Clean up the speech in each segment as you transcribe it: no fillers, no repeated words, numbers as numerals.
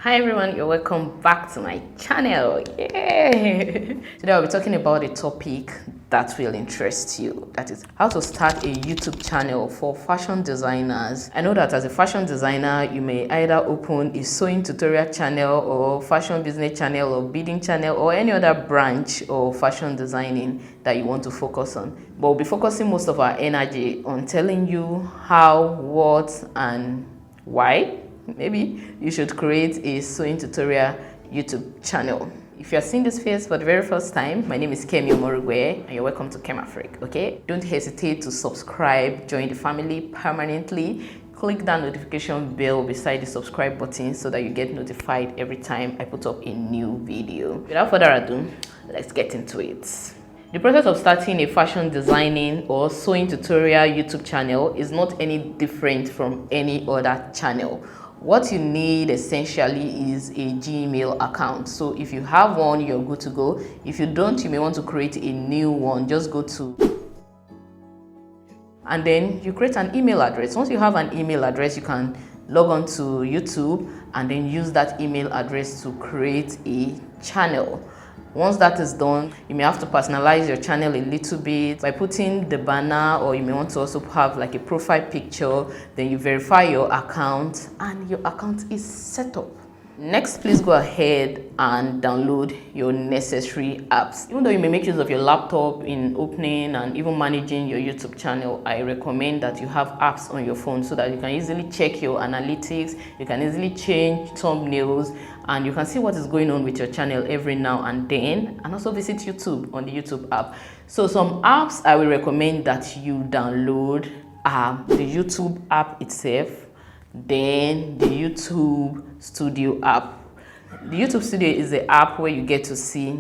Hi everyone, you're welcome back to my channel. Yay! Today I'll be talking about a topic that will interest you. That is how to start a YouTube channel for fashion designers. I know that as a fashion designer, you may either open a sewing tutorial channel or fashion business channel or bidding channel or any other branch of fashion designing that you want to focus on. But we'll be focusing most of our energy on telling you how, what, and why maybe you should create a sewing tutorial YouTube channel. If you're seeing this face for the very first time, my name is Kemi Omorugwe and you're welcome to Kemafric, okay? Don't hesitate to subscribe, join the family permanently. Click that notification bell beside the subscribe button so that you get notified every time I put up a new video. Without further ado, let's get into it. The process of starting a fashion designing or sewing tutorial YouTube channel is not any different from any other channel. What you need essentially is a Gmail account. So if you have one, you're good to go. If you don't, you may want to create a new one. Just go to and then you create an email address. Once you have an email address, you can log on to YouTube and then use that email address to create a channel. Once that is done, you may have to personalize your channel a little bit by putting the banner, or you may want to also have like a profile picture. Then you verify your account and your account is set up. Next, please go ahead and download your necessary apps. Even though you may make use of your laptop in opening and even managing your YouTube channel, I recommend that you have apps on your phone so that you can easily check your analytics, you can easily change thumbnails, and you can see what is going on with your channel every now and then, and also visit YouTube on the YouTube app. So some apps I will recommend that you download are the YouTube app itself, then the YouTube Studio app. The YouTube Studio is the app where you get to see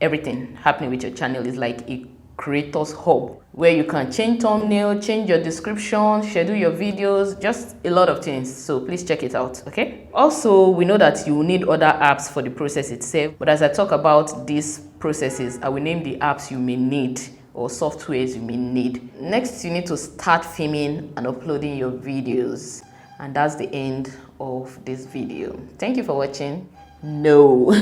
everything happening with your channel. It's like a creator's hub where you can change thumbnail, change your description, schedule your videos, just a lot of things. So please check it out, okay? Also, we know that you need other apps for the process itself, but as I talk about these processes, I will name the apps you may need or softwares you may need. Next, you need to start filming and uploading your videos. And that's the end of this video. Thank you for watching. No.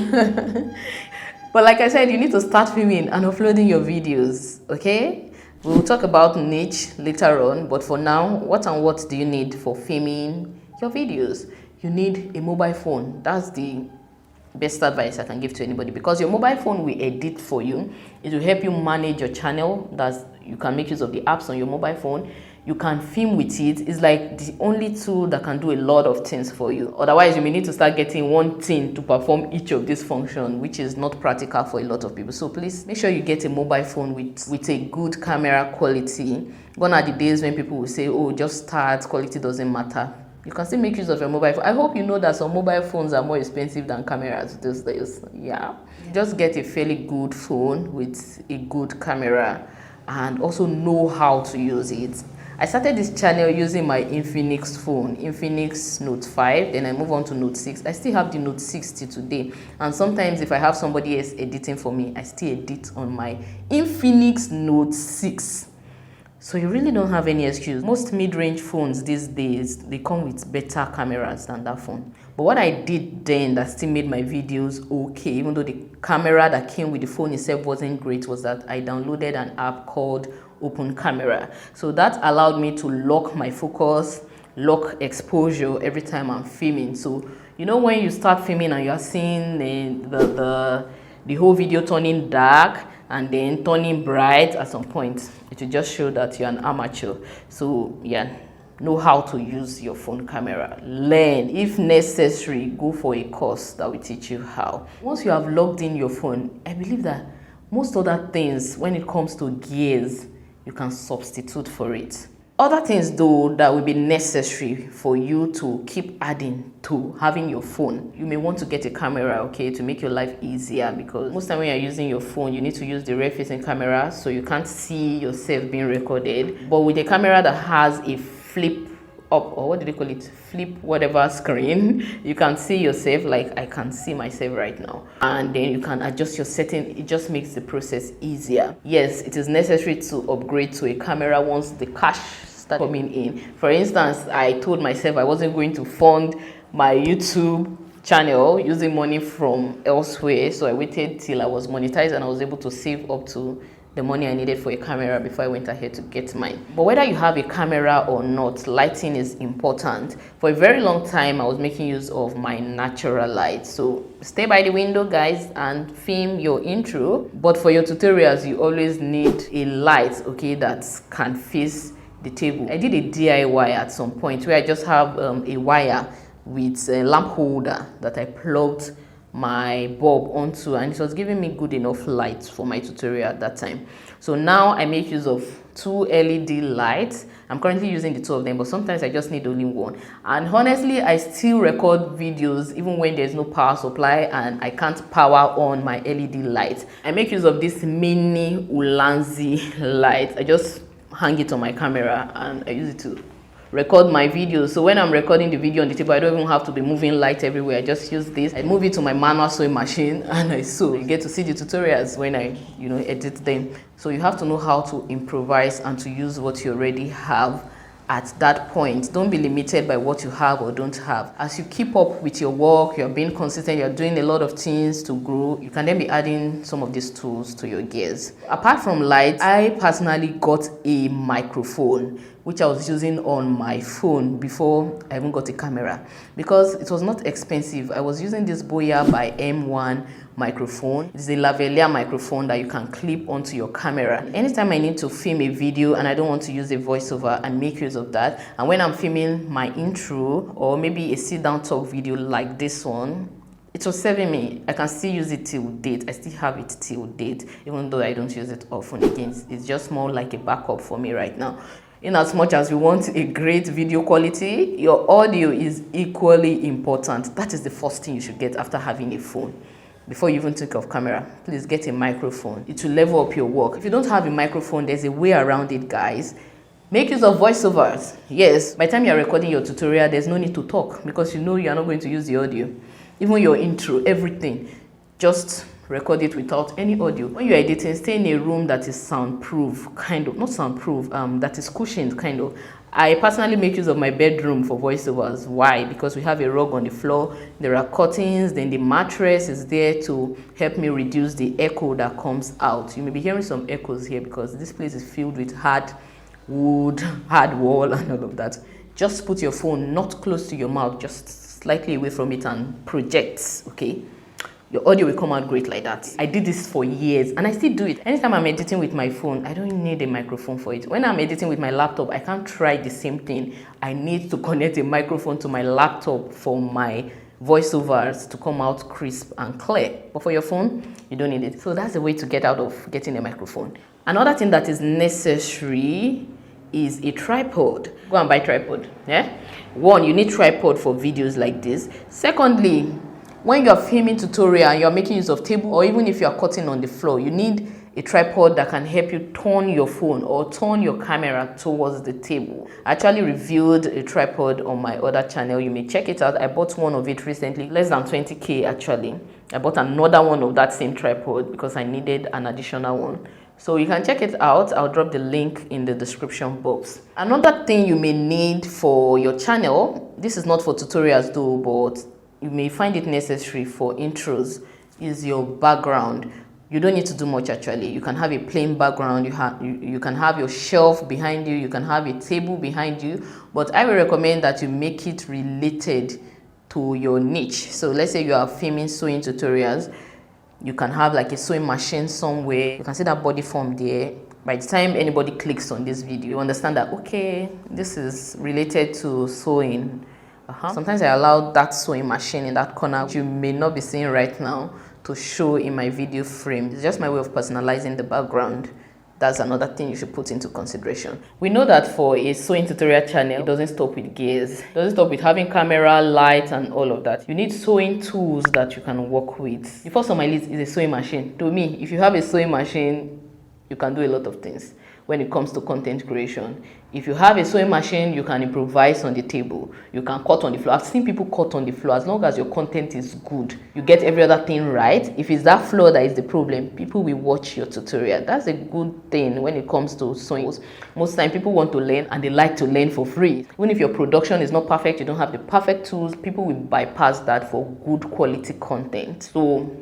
But like I said, you need to start filming and uploading your videos, okay? We'll talk about niche later on, but for now, what do you need for filming your videos? You need a mobile phone. That's the best advice I can give to anybody, because your mobile phone will edit for you. It will help you manage your channel. You can make use of the apps on your mobile phone. You can film with it. It's like the only tool that can do a lot of things for you. Otherwise, you may need to start getting one thing to perform each of these functions, which is not practical for a lot of people. So please make sure you get a mobile phone with a good camera quality. Gone are the days when people will say, oh, just start, quality doesn't matter. You can still make use of your mobile phone. I hope you know that some mobile phones are more expensive than cameras these days. Yeah. Just get a fairly good phone with a good camera and also know how to use it. I started this channel using my Infinix phone, Infinix Note 5, then I move on to Note 6. I still have the Note 6 till today. And sometimes if I have somebody else editing for me, I still edit on my Infinix Note 6. So you really don't have any excuse. Most mid-range phones these days, they come with better cameras than that phone. But what I did then that still made my videos okay, even though the camera that came with the phone itself wasn't great, was that I downloaded an app called Open Camera. So that allowed me to lock my focus, lock exposure every time I'm filming. So you know when you start filming and you're seeing the whole video turning dark and then turning bright at some point, it will just show that you're an amateur. So yeah, know how to use your phone camera. Learn. If necessary, go for a course that will teach you how. Once you have logged in your phone, I believe that most other things, when it comes to gears, you can substitute for it. Other things though that will be necessary for you to keep adding to having your phone. You may want to get a camera, okay, to make your life easier, because most time when you're using your phone, you need to use the rear facing camera, so you can't see yourself being recorded. But with a camera that has a flip up, or what do they call it, flip whatever screen, you can see yourself, like I can see myself right now, and then you can adjust your setting. It just makes the process easier. Yes, it is necessary to upgrade to a camera once the cash start coming in. For instance, I told myself I wasn't going to fund my YouTube channel using money from elsewhere. So I waited till I was monetized and I was able to save up to the money I needed for a camera before I went ahead to get mine. But whether you have a camera or not, lighting is important. For a very long time, I was making use of my natural light. So stay by the window, guys, and film your intro. But for your tutorials, you always need a light, okay, that can face the table. I did a DIY at some point where I just have a wire with a lamp holder that I plugged my bulb onto, and it was giving me good enough light for my tutorial at that time. So now I make use of 2 LED lights. I'm currently using the 2 of them, but sometimes I just need only one. And honestly, I still record videos even when there's no power supply and I can't power on my LED light. I make use of this mini Ulanzi light. I just hang it on my camera and I use it to record my videos. So when I'm recording the video on the table, I don't even have to be moving light everywhere. I just use this. I move it to my manual sewing machine and I sew. You get to see the tutorials when I, edit them. So you have to know how to improvise and to use what you already have at that point. Don't be limited by what you have or don't have. As you keep up with your work, you're being consistent, you're doing a lot of things to grow, you can then be adding some of these tools to your gears. Apart from lights, I personally got a microphone, which I was using on my phone before I even got a camera, because it was not expensive. I was using this Boya by M1 microphone. It's a lavalier microphone that you can clip onto your camera. Anytime I need to film a video and I don't want to use a voiceover, and make use of that. And when I'm filming my intro or maybe a sit-down talk video like this one, it was serving me. I can still use it till date. I still have it till date, even though I don't use it often again. It's just more like a backup for me right now. In as much as you want a great video quality, your audio is equally important. That is the first thing you should get after having a phone. Before you even think of camera, please get a microphone. It will level up your work. If you don't have a microphone, there's a way around it, guys. Make use of voiceovers. Yes, by the time you're recording your tutorial, there's no need to talk because you know you're not going to use the audio. Even your intro, everything, just record it without any audio. When you're editing, stay in a room that is soundproof, kind of, not soundproof, that is cushioned, kind of. I personally make use of my bedroom for voiceovers. Why? Because we have a rug on the floor, there are curtains, then the mattress is there to help me reduce the echo that comes out. You may be hearing some echoes here because this place is filled with hard wood, hard wall and all of that. Just put your phone not close to your mouth, just slightly away from it and project, okay? Your audio will come out great like that. I did this for years and I still do it. Anytime I'm editing with my phone, I don't need a microphone for it. When I'm editing with my laptop, I can't try the same thing. I need to connect a microphone to my laptop for my voiceovers to come out crisp and clear. But for your phone, you don't need it. So that's the way to get out of getting a microphone. Another thing that is necessary is a tripod. Go and buy a tripod. Yeah? One, you need tripod for videos like this. Secondly, when you're filming tutorial and you're making use of table, or even if you're cutting on the floor, you need a tripod that can help you turn your phone or turn your camera towards the table. I actually reviewed a tripod on my other channel. You may check it out. I bought one of it recently, less than 20K actually. I bought another one of that same tripod because I needed an additional one. So you can check it out. I'll drop the link in the description box. Another thing you may need for your channel, this is not for tutorials though, but you may find it necessary for intros, is your background. You don't need to do much actually. You can have a plain background, you can have your shelf behind you, you can have a table behind you, but I will recommend that you make it related to your niche. So let's say you are filming sewing tutorials, you can have like a sewing machine somewhere, you can see that body form there. By the time anybody clicks on this video, you understand that, okay, this is related to sewing. Sometimes I allow that sewing machine in that corner, which you may not be seeing right now, to show in my video frame. It's just my way of personalizing the background. That's another thing you should put into consideration. We know that for a sewing tutorial channel, it doesn't stop with gears. It doesn't stop with having camera, light, and all of that. You need sewing tools that you can work with. The first on my list is a sewing machine. To me, if you have a sewing machine, you can do a lot of things. when it comes to content creation. If you have a sewing machine, you can improvise on the table. You can cut on the floor. I've seen people cut on the floor. As long as your content is good, you get every other thing right. If it's that floor that is the problem, people will watch your tutorial. That's a good thing when it comes to sewing. Most time people want to learn and they like to learn for free. Even if your production is not perfect, you don't have the perfect tools, people will bypass that for good quality content. So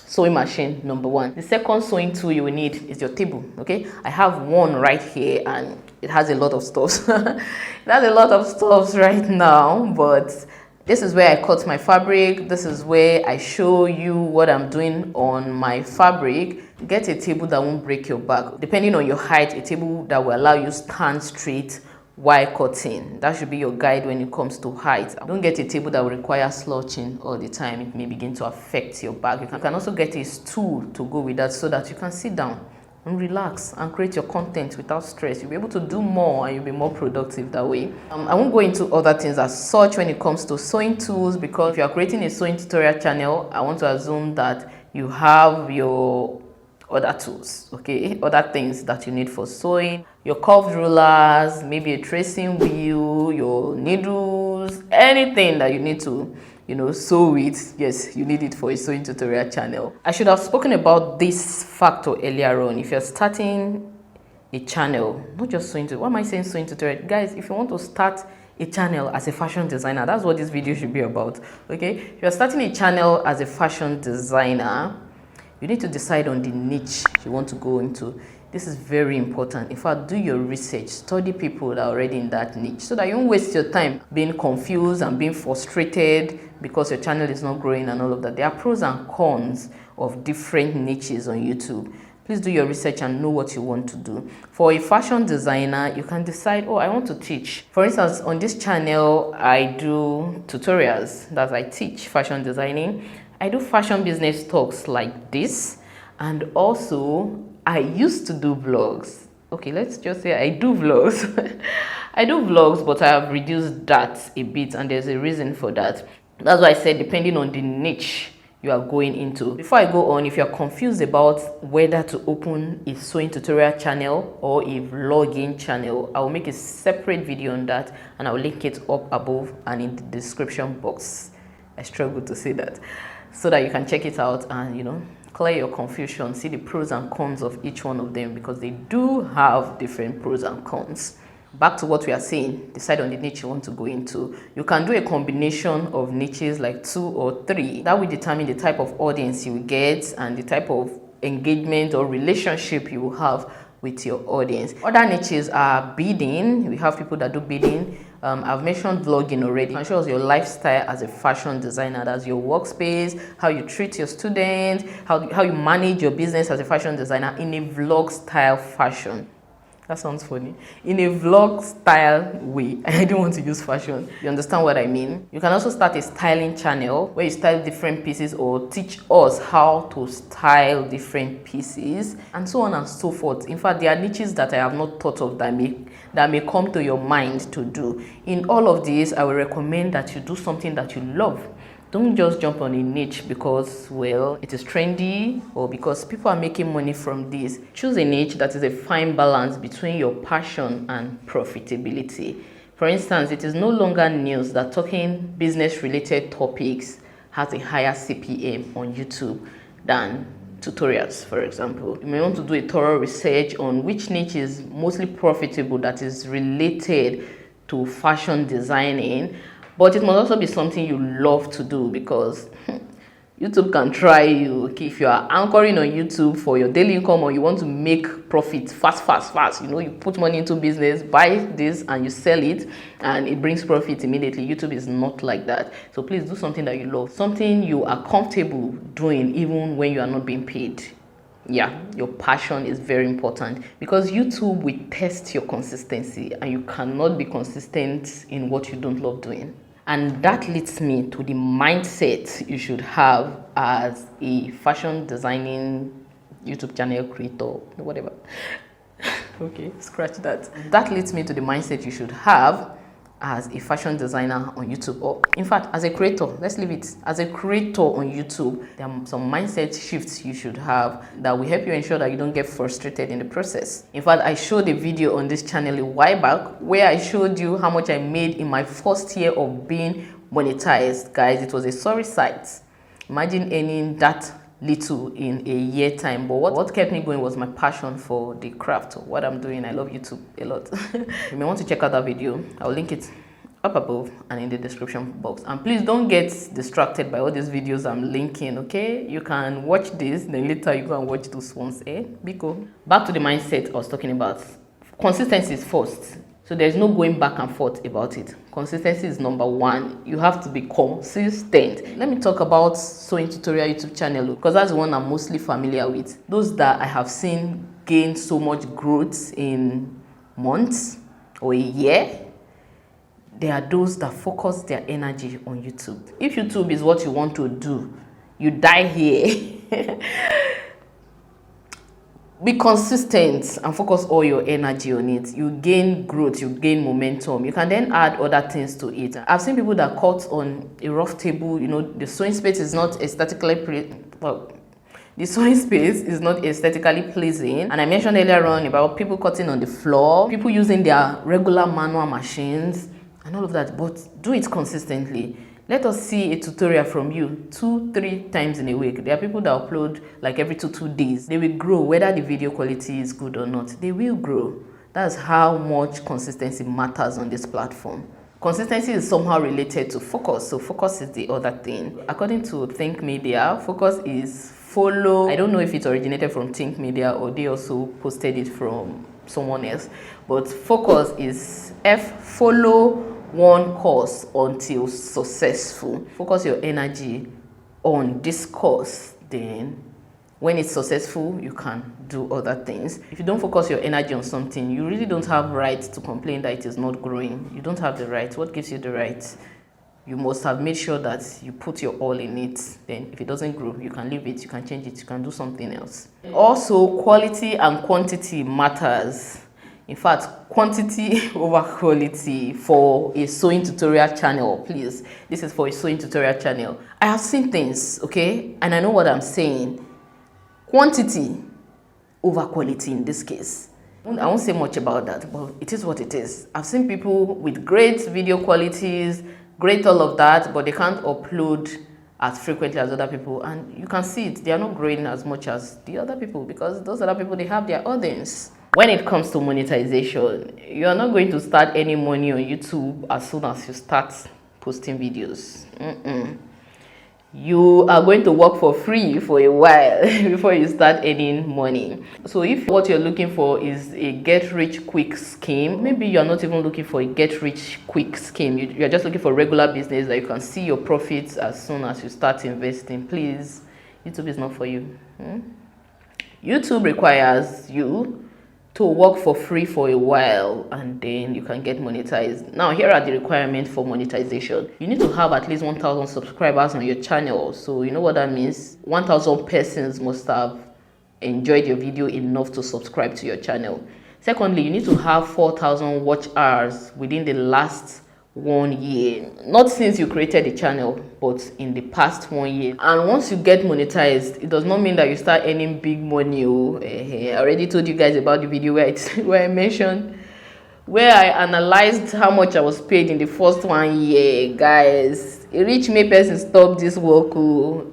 sewing machine, number one. The second sewing tool you will need is your table. Okay, I have one right here and it has a lot of stuff. It has a lot of stuff right now, but this is where I cut my fabric. This is where I show you what I'm doing on my fabric. Get a table that won't break your back. Depending on your height, a table that will allow you stand straight while cutting. That should be your guide when it comes to height. Don't get a table that will require slouching all the time. It may begin to affect your back. You can also get a stool to go with that so that you can sit down and relax and create your content without stress. You'll be able to do more and you'll be more productive that way. I won't go into other things as such when it comes to sewing tools, because if you are creating a sewing tutorial channel, I want to assume that you have your other tools, okay, other things that you need for sewing, your curved rulers, maybe a tracing wheel, your needles, anything that you need to sew with. Yes, you need it for a sewing tutorial channel. I should have spoken about this factor earlier on. If you're starting a channel, not just sewing tutorial, why am I saying sewing tutorial? Guys, if you want to start a channel as a fashion designer, that's what this video should be about. Okay, if you're starting a channel as a fashion designer, you need to decide on the niche you want to go into. This is very important. In fact, do your research, study people that are already in that niche so that you don't waste your time being confused and being frustrated because your channel is not growing and all of that. There are pros and cons of different niches on YouTube. Please do your research and know what you want to do. For a fashion designer, you can decide, oh, I want to teach. For instance, on this channel, I do tutorials that I teach fashion designing. I do fashion business talks like this, and also I used to do vlogs. Okay, let's just say I do vlogs. I do vlogs, but I have reduced that a bit, and there's a reason for that. That's why I said depending on the niche you are going into. Before I go on, if you're confused about whether to open a sewing tutorial channel or a vlogging channel, I will make a separate video on that, and I will link it up above and in the description box. I struggle to say that, so that you can check it out and clear your confusion, see the pros and cons of each one of them, because they do have different pros and cons. Back to what we are saying, decide on the niche you want to go into. You can do a combination of niches, like 2 or 3. That will determine the type of audience you will get and the type of engagement or relationship you will have with your audience. Other niches are bidding. We have people that do bidding. I've mentioned vlogging already. It shows your lifestyle as a fashion designer. That's your workspace, how you treat your students, how you manage your business as a fashion designer in a vlog style fashion. That sounds funny. In a vlog style way. I don't want to use fashion. You understand what I mean? You can also start a styling channel where you style different pieces or teach us how to style different pieces and so on and so forth. In fact, there are niches that I have not thought of that may come to your mind to do. In all of these, I will recommend that you do something that you love. Don't just jump on a niche because, well, it is trendy or because people are making money from this. Choose a niche that is a fine balance between your passion and profitability. For instance, it is no longer news that talking business-related topics has a higher CPM on YouTube than tutorials, for example. You may want to do a thorough research on which niche is mostly profitable that is related to fashion designing. But it must also be something you love to do, because YouTube can try you. Okay, if you are anchoring on YouTube for your daily income or you want to make profit fast, you put money into business, buy this and you sell it and it brings profit immediately. YouTube is not like that. So please do something that you love, something you are comfortable doing even when you are not being paid. Yeah, your passion is very important, because YouTube will test your consistency and you cannot be consistent in what you don't love doing. And that leads me to the mindset you should have as a fashion designing YouTube channel creator, whatever. Okay, scratch that. That leads me to the mindset you should have as a fashion designer on YouTube, or in fact as a creator, let's leave it, as a creator on YouTube, there are some mindset shifts you should have that will help you ensure that you don't get frustrated in the process. In fact, I showed a video on this channel a while back where I showed you how much I made in my first year of being monetized. Guys, it was a sorry sight. Imagine earning that little in a year time. But what kept me going was my passion for the craft, what I'm doing. I love YouTube a lot. You may want to check out that video. I'll link it up above and in the description box. And please don't get distracted by all these videos I'm linking, okay? You can watch this, then later you go and watch those ones, Biko. Back to the mindset I was talking about. Consistency is first. So there's no going back and forth about it. Consistency is number one. You have to be consistent. Let me talk about sewing tutorial YouTube channel, because that's the one I'm mostly familiar with. Those that I have seen gain so much growth in months or a year, they are those that focus their energy on YouTube. If YouTube is what you want to do, you die here. Be consistent and focus all your energy on it. You gain growth, you gain momentum. You can then add other things to it. I've seen people that cut on a rough table. You know, the sewing space is not aesthetically pleasing. And I mentioned earlier on about people cutting on the floor, people using their regular manual machines and all of that. But do it consistently. Let us see a tutorial from you 2-3 times in a week. There are people that upload like every 2 days. They will grow whether the video quality is good or not. They will grow. That's how much consistency matters on this platform. Consistency is somehow related to focus. So focus is the other thing. According to Think Media, focus is follow. I don't know if it originated from Think Media or they also posted it from someone else. But focus is follow one course until successful. Focus your energy on this course, then when it's successful you can do other things. If you don't focus your energy on something, you really don't have right to complain that it is not growing. You don't have the right. What gives you the right? You must have made sure that you put your all in it. Then if it doesn't grow, you can leave it, you can change it, you can do something else. Also, quality and quantity matters. In fact, quantity over quality for a sewing tutorial channel, please. This is for a sewing tutorial channel. I have seen things, okay? And I know what I'm saying. Quantity over quality in this case. I won't say much about that, but it is what it is. I've seen people with great video qualities, great all of that, but they can't upload as frequently as other people. And you can see it. They are not growing as much as the other people because those other people, they have their audience. When it comes to monetization, you are not going to start any money on YouTube as soon as you start posting videos. You are going to work for free for a while before you start earning money. So if what you're looking for is a get-rich-quick scheme, maybe you're not even looking for a get-rich-quick scheme. You're just looking for regular business that you can see your profits as soon as you start investing. Please, YouTube is not for you. YouTube requires you to work for free for a while and then you can get monetized. Now, here are the requirements for monetization. You need to have at least 1,000 subscribers on your channel. So you know what that means? 1,000 persons must have enjoyed your video enough to subscribe to your channel. Secondly, you need to have 4,000 watch hours within the last 1 year. Not since you created the channel, but in the past 1 year. And once you get monetized, it does not mean that you start earning big money. I already told you guys about the video where I mentioned, where I analyzed how much I was paid in the first 1 year. Guys, a rich May person stopped this work.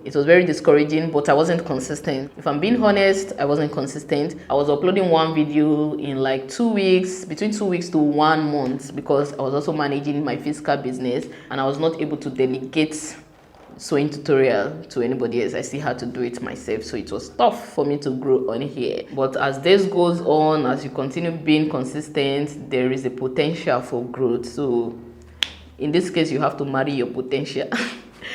It was very discouraging, but I wasn't consistent. If I'm being honest, I wasn't consistent. I was uploading one video in like 2 weeks, between 2 weeks to 1 month, because I was also managing my physical business and I was not able to delegate sewing tutorial to anybody else. I still had to do it myself, so it was tough for me to grow on here. But as this goes on, as you continue being consistent, there is a potential for growth. So in this case, you have to marry your potential.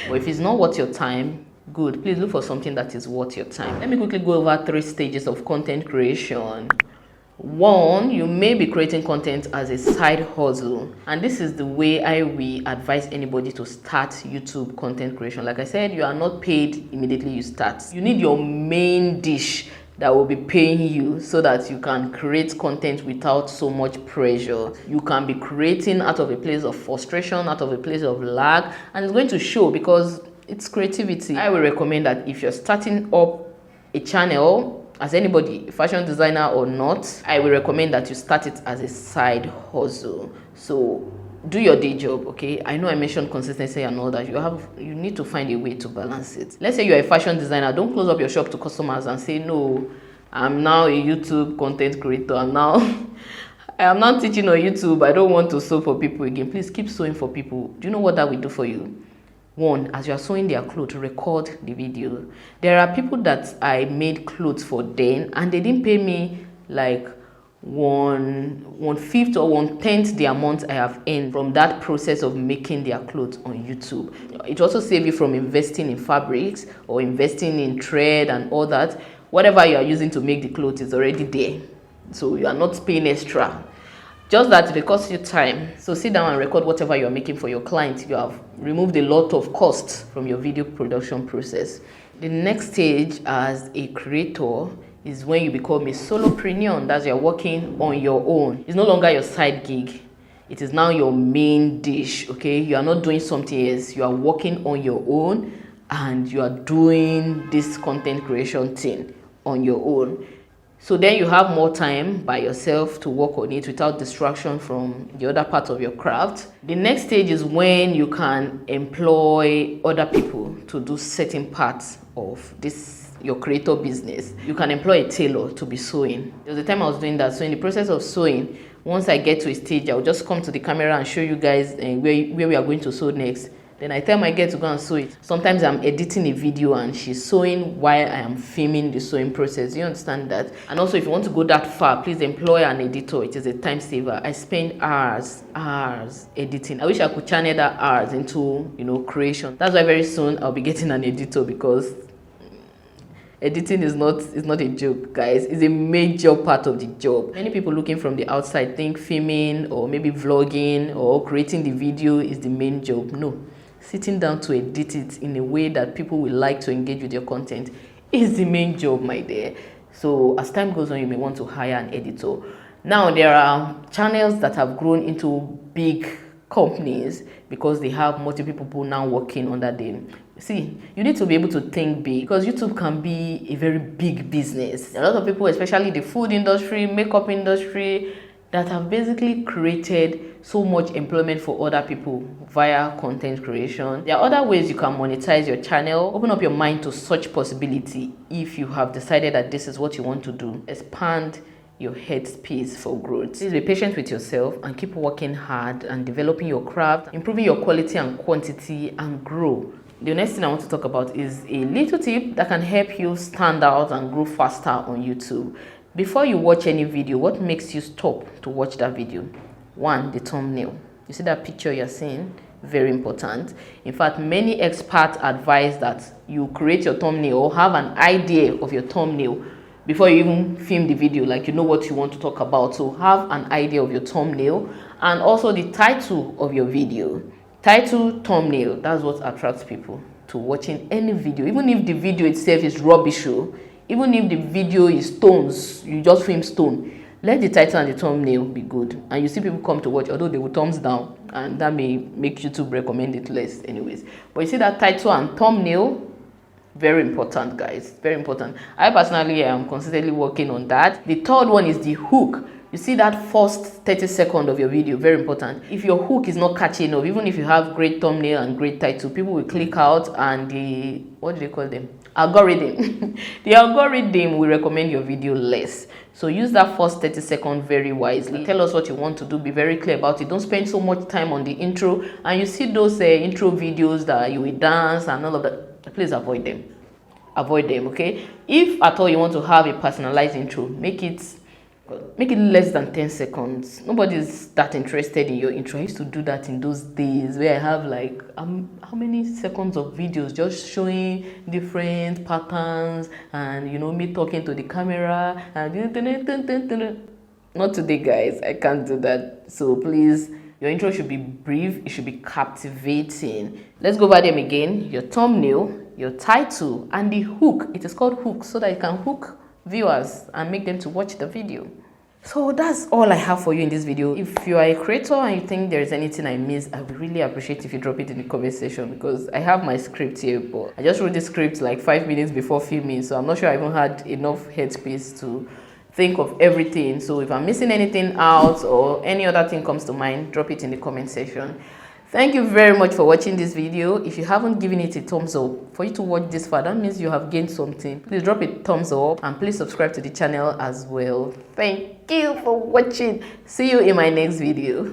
But if it's not worth your time, good, please look for something that is worth your time. Let me quickly go over 3 stages of content creation. 1, you may be creating content as a side hustle, and this is the way I will advise anybody to start YouTube content creation. Like I said, you are not paid immediately you start. You need your main dish that will be paying you so that you can create content without so much pressure. You can be creating out of a place of frustration, out of a place of lag, and it's going to show because it's creativity. I will recommend that if you're starting up a channel, as anybody, fashion designer or not, I will recommend that you start it as a side hustle. So do your day job, okay? I know I mentioned consistency and all that. You need to find a way to balance it. Let's say you're a fashion designer. Don't close up your shop to customers and say, no, I'm now a YouTube content creator. I'm now teaching on YouTube. I don't want to sew for people again. Please keep sewing for people. Do you know what that will do for you? One, as you are sewing their clothes, record the video. There are people that I made clothes for them and they didn't pay me like 1/5 or 1/10 the amount I have earned from that process of making their clothes on YouTube. It also saves you from investing in fabrics or investing in thread and all that. Whatever you are using to make the clothes is already there, so you are not paying extra. Just that it costs you time. So sit down and record whatever you are making for your client. You have removed a lot of costs from your video production process. The next stage as a creator is when you become a solopreneur. That's you're working on your own. It's no longer your side gig. It is now your main dish, okay? You are not doing something else. You are working on your own and you are doing this content creation thing on your own. So then you have more time by yourself to work on it without distraction from the other parts of your craft. The next stage is when you can employ other people to do certain parts of this, your creator business. You can employ a tailor to be sewing. There was a time I was doing that. So in the process of sewing, once I get to a stage, I'll just come to the camera and show you guys where we are going to sew next. Then I tell my girl to go and sew it. Sometimes I'm editing a video and she's sewing while I am filming the sewing process. You understand that? And also, if you want to go that far, please employ an editor. It is a time saver. I spend hours editing. I wish I could channel that hours into, creation. That's why very soon I'll be getting an editor, because editing is not a joke, guys. It's a major part of the job. Many people looking from the outside think filming or maybe vlogging or creating the video is the main job. No. Sitting down to edit it in a way that people will like to engage with your content is the main job, my dear. So as time goes on, you may want to hire an editor. Now, there are channels that have grown into big companies because they have multiple people now working under them. See, you need to be able to think big, because YouTube can be a very big business. A lot of people, especially the food industry, makeup industry, that have basically created so much employment for other people via content creation. There are other ways you can monetize your channel. Open up your mind to such possibility if you have decided that this is what you want to do. Expand your headspace for growth. Please be patient with yourself and keep working hard and developing your craft, improving your quality and quantity, and grow. The next thing I want to talk about is a little tip that can help you stand out and grow faster on YouTube. Before you watch any video, what makes you stop to watch that video? One, the thumbnail. You see that picture you're seeing? Very important. In fact, many experts advise that you create your thumbnail or have an idea of your thumbnail before you even film the video, like you know what you want to talk about. So have an idea of your thumbnail and also the title of your video. Title, thumbnail, that's what attracts people to watching any video, even if the video itself is rubbish. Even if the video is stones, you just film stone, let the title and the thumbnail be good, and you see people come to watch, although they will thumbs down, and that may make YouTube recommend it less anyways. But you see that title and thumbnail, very important, guys, very important. I personally am consistently working on that. The third one is the hook. You see that first 30 seconds of your video, very important. If your hook is not catchy enough, even if you have great thumbnail and great title, people will click out, and the, what do they call them? Algorithm. The algorithm will recommend your video less. So use that first 30 seconds very wisely. Tell us what you want to do. Be very clear about it. Don't spend so much time on the intro. And you see those intro videos that you will dance and all of that. Please avoid them. Avoid them, okay? If at all you want to have a personalized intro, make it less than 10 seconds. Nobody's that interested in your intro. I used to do that in those days where I have like how many seconds of videos just showing different patterns and me talking to the camera and not today, guys. I can't do that. So please, your intro should be brief. It should be captivating. Let's go over them again. Your thumbnail, your title, and the hook. It is called hook so that you can hook viewers and make them to watch the video. So that's all I have for you in this video. If you are a creator and you think there's anything I missed, I would really appreciate if you drop it in the comment section, because I have my script here, but I just wrote the script like 5 minutes before filming, so I'm not sure I even had enough headspace to think of everything. So if I'm missing anything out or any other thing comes to mind, drop it in the comment section. Thank you very much for watching this video. If you haven't given it a thumbs up, for you to watch this far, that means you have gained something. Please drop a thumbs up and please subscribe to the channel as well. Thank you for watching. See you in my next video.